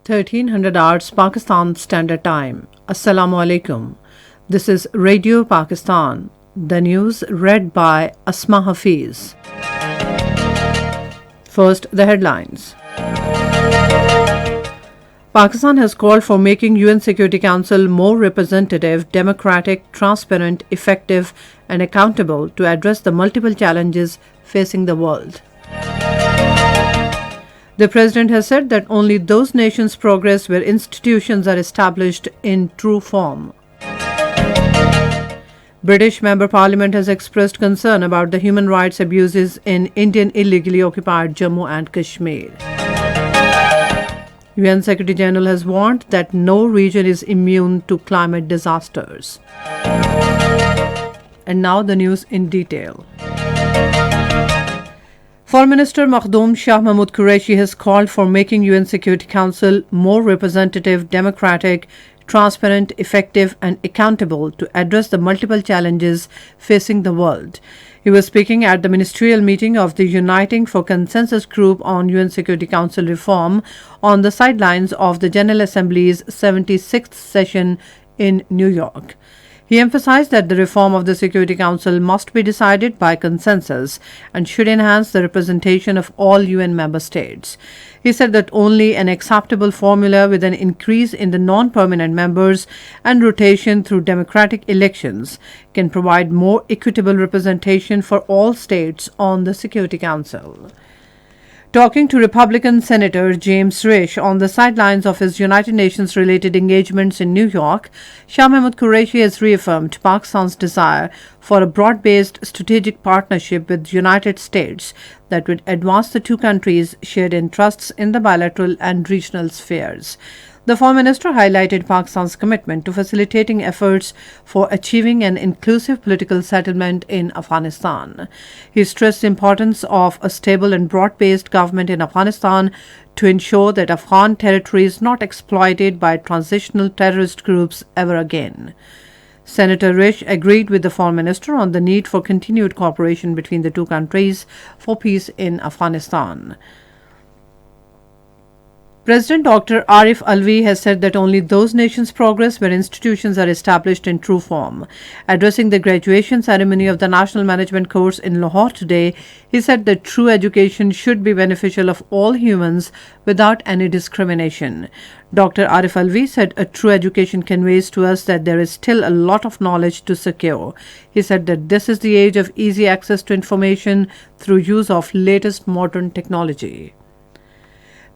1300 hours Pakistan Standard Time. Assalamu alaikum. This is Radio Pakistan. The news read by Asma Hafiz. First, the headlines. Pakistan has called for making UN Security Council more representative, democratic, transparent, effective and accountable to address the multiple challenges facing the world. The President has said that only those nations progress where institutions are established in true form. British Member Parliament has expressed concern about the human rights abuses in Indian illegally occupied Jammu and Kashmir. UN Secretary General has warned that no region is immune to climate disasters. And now the news in detail. Foreign Minister Makhdoom Shah Mahmood Qureshi has called for making UN Security Council more representative, democratic, transparent, effective and accountable to address the multiple challenges facing the world. He was speaking at the ministerial meeting of the Uniting for Consensus Group on UN Security Council reform on the sidelines of the General Assembly's 76th session in New York. He emphasized that the reform of the Security Council must be decided by consensus and should enhance the representation of all UN member states. He said that only an acceptable formula with an increase in the non-permanent members and rotation through democratic elections can provide more equitable representation for all states on the Security Council. Talking to Republican Senator James Risch on the sidelines of his United Nations-related engagements in New York, Shah Mahmood Qureshi has reaffirmed Pakistan's desire for a broad-based strategic partnership with the United States that would advance the two countries' shared interests in the bilateral and regional spheres. The Foreign Minister highlighted Pakistan's commitment to facilitating efforts for achieving an inclusive political settlement in Afghanistan. He stressed the importance of a stable and broad-based government in Afghanistan to ensure that Afghan territory is not exploited by transitional terrorist groups ever again. Senator Risch agreed with the Foreign Minister on the need for continued cooperation between the two countries for peace in Afghanistan. President Dr. Arif Alvi has said that only those nations progress where institutions are established in true form. Addressing the graduation ceremony of the National Management course in Lahore today, he said that true education should be beneficial of all humans without any discrimination. Dr. Arif Alvi said a true education conveys to us that there is still a lot of knowledge to secure. He said that this is the age of easy access to information through use of latest modern technology.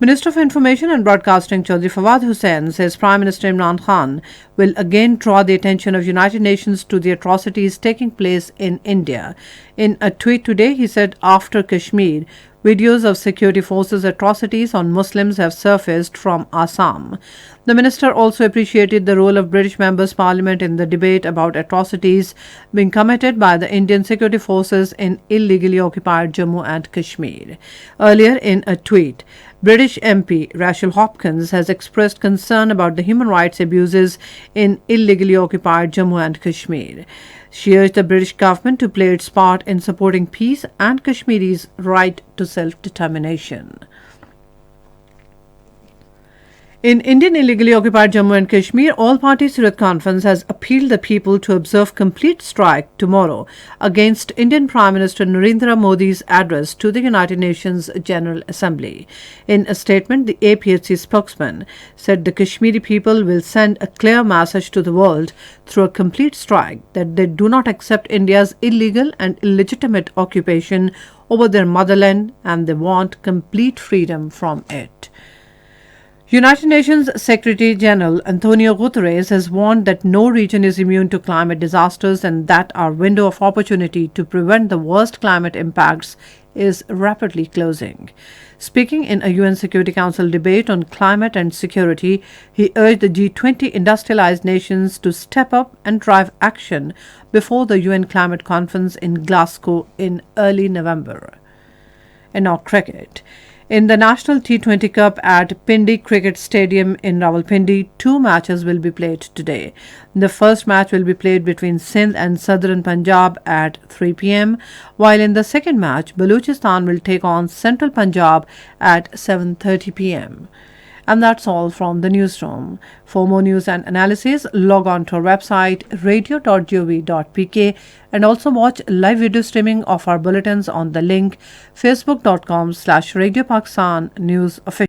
Minister of Information and Broadcasting Chaudhry Fawad Hussain says Prime Minister Imran Khan will again draw the attention of United Nations to the atrocities taking place in India. In a tweet today, he said after Kashmir, videos of security forces' atrocities on Muslims have surfaced from Assam. The minister also appreciated the role of British Members' Parliament in the debate about atrocities being committed by the Indian security forces in illegally occupied Jammu and Kashmir. Earlier in a tweet, British MP Rachel Hopkins has expressed concern about the human rights abuses in illegally occupied Jammu and Kashmir. She urged the British government to play its part in supporting peace and Kashmiris' right to self-determination. In Indian illegally occupied Jammu and Kashmir, all-party Surat Conference has appealed the people to observe complete strike tomorrow against Indian Prime Minister Narendra Modi's address to the United Nations General Assembly. In a statement, the APHC spokesman said the Kashmiri people will send a clear message to the world through a complete strike that they do not accept India's illegal and illegitimate occupation over their motherland and they want complete freedom from it. United Nations Secretary General Antonio Guterres has warned that no region is immune to climate disasters and that our window of opportunity to prevent the worst climate impacts is rapidly closing. Speaking in a UN Security Council debate on climate and security, he urged the G20 industrialized nations to step up and drive action before the UN Climate Conference in Glasgow in early November. And now cricket. In the National T20 Cup at Pindi Cricket Stadium in Rawalpindi, 2 matches will be played today. The first match will be played between Sindh and Southern Punjab at 3 p.m, while in the second match, Baluchistan will take on Central Punjab at 7:30 p.m. And that's all from the newsroom. For more news and analysis, log on to our website radio.gov.pk and also watch live video streaming of our bulletins on the link facebook.com/Radio Pakistan News Official.